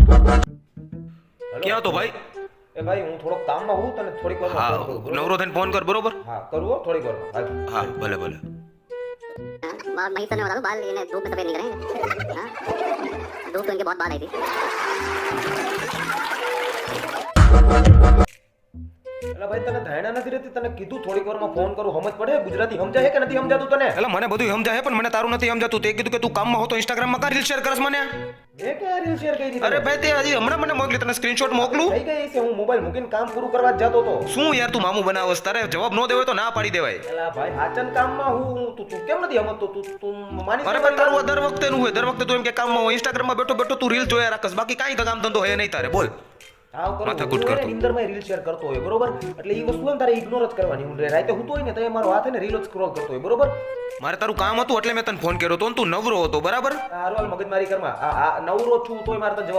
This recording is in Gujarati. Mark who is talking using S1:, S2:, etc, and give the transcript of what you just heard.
S1: ક્યાં હતો ભાઈ?
S2: એ ભાઈ હું થોડોક કામમાં હું તને થોડીક વાર
S1: હા નવરો થઈને ફોન કર બરોબર.
S2: હા કરું હો થોડીક વાર
S1: હા ભલે ભલે.
S3: वही तो नहीं बता बाल ये धूप में सफेद निकले हैं हाँ? धूप तो इनके बहुत बाल आई थी
S2: એટલે ભાઈ તને ધારણા નથી રહેતી તને કીધું થોડીક વારમાં ફોન કરું સમજ પડે ગુજરાતી સમજાય કે નથી સમજાતું તને
S1: એટલે મને બધું સમજાય પણ મને તારું નથી સમજાતું. તે કીધું કે તું કામમાં હો તો ઇન્સ્ટાગ્રામમાં કા રીલ શેર કરસ મને?
S2: એ કે રીલ શેર કરી
S1: અરે ભાઈ તે હજી હમણાં મને મોકલી, તને સ્ક્રીનશોટ મોકલું.
S2: થઈ ગઈ છે હું મોબાઈલ મૂકીને કામ પૂરું કરવા જ જતો હતો.
S1: શું યાર તું મામું બનાવસ? તારે જવાબ ન દેવાય તો ના પાડી દેવાય.
S2: એલા ભાઈ હાચન કામમાં હું તું કેમ નથી સમજતો તું માની
S1: અરે ભાઈ તારું દર વખતે નું હોય, દર વખતે તું એમ કે કામમાં હોય, ઇન્સ્ટાગ્રામમાં બેઠો બેઠો તું રીલ જોયા રાખસ, બાકી કાંઈ તો કામ ધંધો હે નહીં તારે. બોલ.
S2: આવ કરો
S1: માથાકૂટ
S2: હું
S1: કરતો.
S2: નિંદરમાં રીલ શેર કરતો હોય બરોબર, એટલે એ વસ્તુ તારે ઇગ્નોર જ કરવાની. હું રાતે હું તો હોય ને તો મારો હાથ ને રીલ જ સ્ક્રોલ કરતો હોય બરોબર.
S1: મારે તારું કામ હતું એટલે મેં તને ફોન કર્યો હતો ને તું નવરો હતો બરાબર.
S2: હારવાલ મગજમારી કરમાં આ નવરો છું તોય મારે તને જવાબ